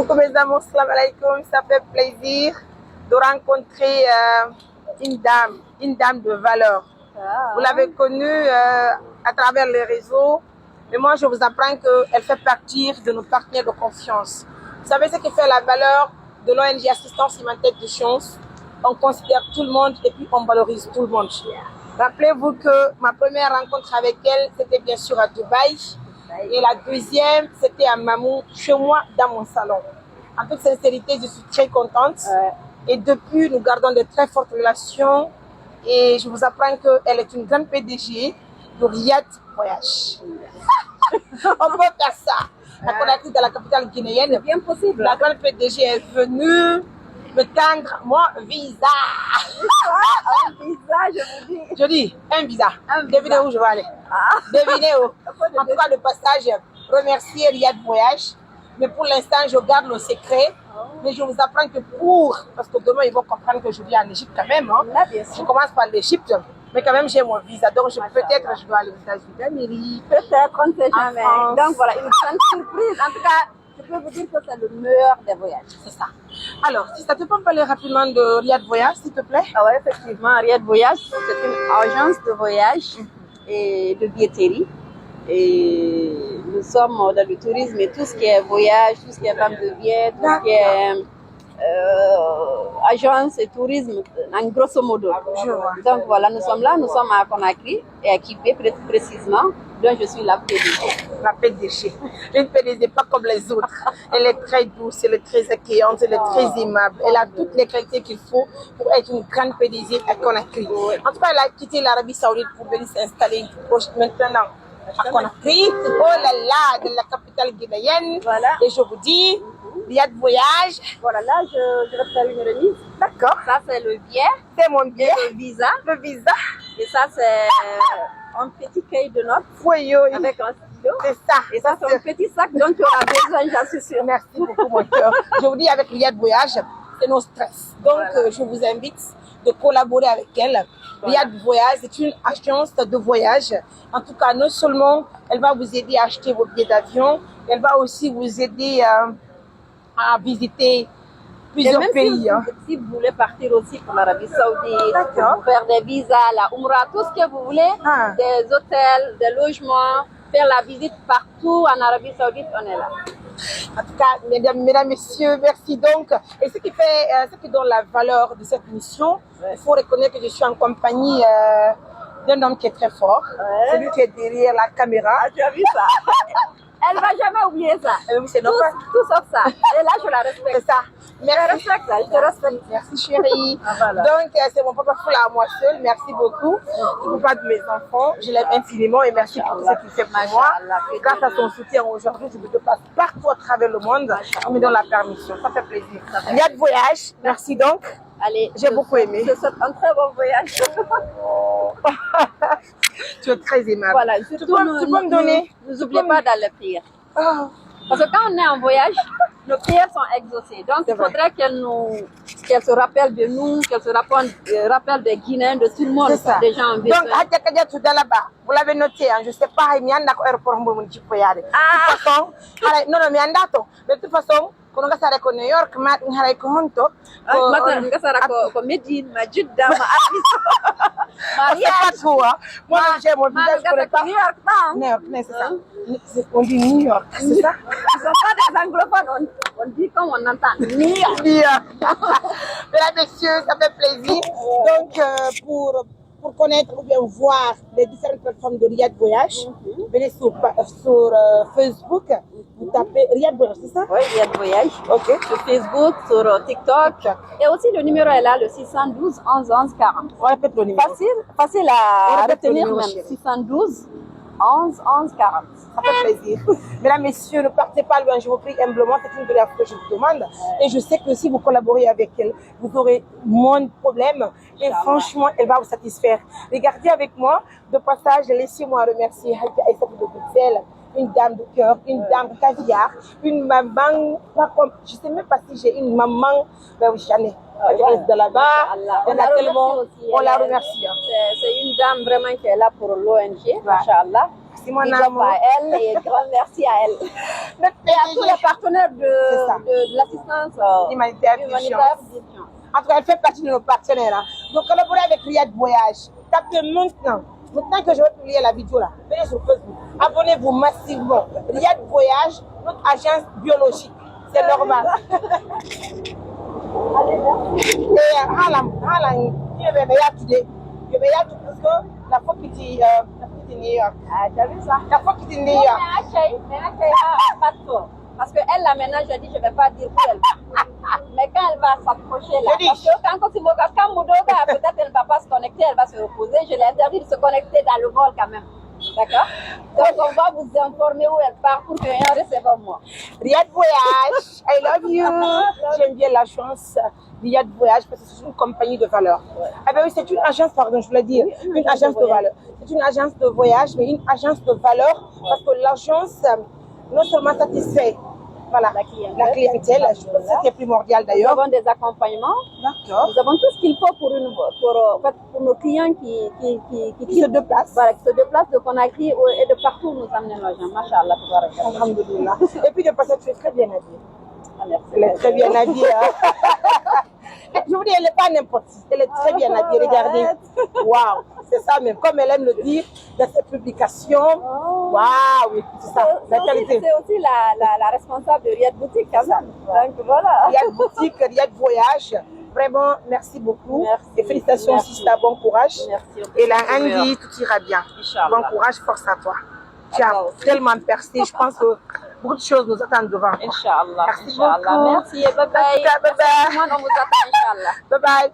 Coucou mes amours, salam alaikum. Ça fait plaisir de rencontrer une dame de valeur. Vous l'avez connue à travers les réseaux, mais moi je vous apprends qu'elle fait partie de nos partenaires de confiance. Vous savez ce qui fait la valeur de l'ONG Assistance Humanitaire de Chance? On considère tout le monde et puis on valorise tout le monde. Rappelez-vous que ma première rencontre avec elle, c'était bien sûr à Dubaï. Et la deuxième, c'était à Mamou, chez moi, dans mon salon. En toute sincérité, je suis très contente. Et depuis, nous gardons de très fortes relations. Et je vous apprends qu'elle est une grande PDG de Riyad Voyage. On peut faire ça. La Conakry dans la capitale guinéenne. C'est bien possible. La grande PDG est venue me tendre mon visa. Un visa, je vous dis. Je dis, un visa. Devinez où je vais aller. Devinez où. En tout cas, le passage, remercier Riyad Voyage. Mais pour l'instant, je garde le secret. Mais je vous apprends que parce que demain, ils vont comprendre que je viens en Égypte quand même. Hein. Là, bien sûr. Je commence par l'Égypte. Mais quand même, j'ai mon visa. Donc, peut-être je dois aller aux États-Unis d'Amérique. Peut-être, on ne sait jamais. France. Donc voilà, une grande surprise. En tout cas, je peux vous dire que c'est le meilleur des voyages. C'est ça. Alors, si ça te peut me parler rapidement de Riyad Voyage, s'il te plaît? Ah ouais, effectivement, Riyad Voyage, c'est une agence de voyage et de billetterie. Et nous sommes dans le tourisme et tout ce qui est voyage, tout ce qui est vente de billets, tout ce qui est agence et tourisme, en grosso modo. Je vois. Donc voilà, nous sommes là, nous sommes à Conakry et équipés précisément. Donc je suis la PDG. La PDG. Une PDG pas comme les autres. Elle est très douce, elle est très accueillante, elle est très aimable. Elle a toutes les qualités qu'il faut pour être une grande PDG à Conakry. En tout cas, elle a quitté l'Arabie Saoudite pour venir s'installer maintenant à Conakry. Oh là là, de la capitale guinéenne. Voilà. Et je vous dis, il y a de voyage. Voilà, là je vais faire une remise. D'accord. Ça c'est le billet, C'est mon billet. le visa. Le visa. Et ça c'est un petit cahier de notes Oui, avec un stylo. c'est ça. Et ça c'est un petit sac dont tu auras besoin, j'en suis sûre. Merci beaucoup, mon cœur. Je vous dis, avec Riyad Voyage, c'est nos stress. Donc, Voilà. je vous invite de collaborer avec elle. Riyad Voyage, c'est une agence de voyage. En tout cas, non seulement elle va vous aider à acheter vos billets d'avion, elle va aussi vous aider à visiter Et plusieurs même pays. si vous voulez partir aussi pour l'Arabie Saoudite, D'accord. pour faire des visas, la Umrah, tout ce que vous voulez, Ah. des hôtels, des logements, faire la visite partout en Arabie Saoudite, on est là. En tout cas, mesdames, messieurs, merci donc. Et ce qui donne la valeur de cette mission, il faut reconnaître que je suis en compagnie d'un homme qui est très fort. Ouais. Celui qui est derrière la caméra. Tu as vu ça? Elle va jamais oublier ça. Oui, c'est normal. Tout sauf ça. Et là, je la C'est respecte. ça. Je respecte ça, je te respecte. Merci chérie. Ah, voilà. Donc c'est mon papa fou là à moi seul. Merci beaucoup. Je vous parle de mes enfants. Je l'aime infiniment et merci pour tout ce qu'il fait pour moi. Machallah. Grâce à son soutien aujourd'hui, je me déplace partout à travers le monde. On me donne la permission. Ça fait plaisir. Il y a de voyage. Merci donc. Allez, J'ai beaucoup aimé. Je souhaite un très bon voyage. Tu es très aimable. Voilà, Tu peux me donner. N'oubliez pas d'aller prier. Oh. Parce que quand on est en voyage, nos prières sont exaucées. Donc, C'est il vrai. faudrait qu'elle se rappelle de nous, qu'elle se rappelle des Guinéens, de tout le monde, C'est ça. des gens en Donc, besoin. Hadja tout là-bas, vous l'avez noté, hein, je ne sais pas, il y a un aéroport de toute façon, non, mais de toute façon, quand on va à New York, on va à Honto. Maintenant, nga sara ko Medine, ma Judda, ma Addis. C'est pas trop, hein. Moi, j'ai mon Ma visage pour le temps. New York, non. New York, c'est ça. On dit New York, c'est ça. Ils ne sont pas des anglophones, on dit comme on entend. New York. New York. Mesdames, messieurs, ça fait plaisir. Donc, pour connaître ou bien voir les différentes plateformes de Riyad Voyage, venez sur Facebook, vous tapez Riyad Voyage, c'est ça? Oui, il y a de voyage. Ok. Sur Facebook, sur TikTok. Et aussi, le numéro est là, le 612 11 11 40. On répète le numéro. Facile On à répète le retenir numéro, même. chérie. 612 11 11 40. Ça fait plaisir. Mesdames, messieurs, ne partez pas loin, je vous prie humblement, c'est une de que je vous demande. Et je sais que si vous collaborez avec elle, vous aurez moins de problèmes. Et franchement, elle va vous satisfaire. Regardez avec moi, de passage, laissez-moi remercier Hadja Aïssatou de Bruxelles, une dame de cœur, une dame caviar, une maman, pas comme, je ne sais même pas si j'ai une maman, ben oui, j'en ai. Elle reste de là-bas, On la remercie aussi. on la remercie. Hein. C'est une dame vraiment qui est là pour l'ONG, Inch'Allah. merci mon Big up amour. à elle et grand merci à elle. Notre Et à tous PDG, les partenaires C'est ça. de l'assistance Humanitaire humanitaire d'urgence. d'urgence. En tout cas, elle fait partie de nos partenaires. Hein. Donc, collaborer avec Riyad Voyage. Tapez maintenant. Maintenant que je vais publier la vidéo là, venez sur Facebook. Abonnez-vous massivement. Riyad Voyage, notre agence biologique. C'est normal. Allez, merci. Et je vais veiller à tout. Je vais veiller à tout parce que la fois qu'il dit New York. Ah, t'as vu ça? La fois qu'il dit New Non, York. mais Achei a pas tort. Parce qu'elle, là, maintenant, je dis, je ne vais pas dire où elle va. Mais quand elle va s'approcher là, Je dis. parce que quand Moudoga, peut-être elle ne va pas se connecter, elle va se reposer, je l'ai interdit de se connecter dans le vol quand même. D'accord? Donc, on va vous informer où elle part pour qu'il y ait un receveur moi. Riyad Voyage, I love you. J'aime bien l'agence Riyad Voyage parce que c'est une compagnie de valeur. Ah ben oui, c'est une agence, pardon, je voulais dire, une agence de valeur. C'est une agence de voyage, mais une agence de valeur parce que l'agence non seulement satisfait voilà, la clientèle, je pense que c'est primordial Nous d'ailleurs. avons des accompagnements. D'accord. Nous avons tout ce qu'il faut pour nos clients qui se déplacent. Voilà, qui se déplacent de Conakry et de partout nous amener l'argent. Masha'Allah. Alhamdulillah. Et puis de passer, tu es très bien habillée. Ah, merci. Elle est très bien habillée. Hein. Je vous dis, elle n'est pas n'importe qui. Elle est très bien habillée. Regardez. Waouh. C'est ça même. Comme elle aime le dire dans ses publications. Waouh. Oui, c'est ça. La qualité. C'est aussi la responsable de Riyad Boutique quand même. Donc voilà. Riyad Boutique, Riyad Voyage. Vraiment, merci beaucoup. Merci. Et félicitations Merci. aussi, bon courage. Merci. Et la Andy, tout ira bien. Inch'Allah. Bon courage, force à toi. Tu as tellement percé. Je pense que beaucoup de choses nous attendent devant. Inch'Allah. Merci Inch'Allah. beaucoup. Merci et bye bye. En tout cas, bye bye. On vous attend, Inch'Allah. Bye bye.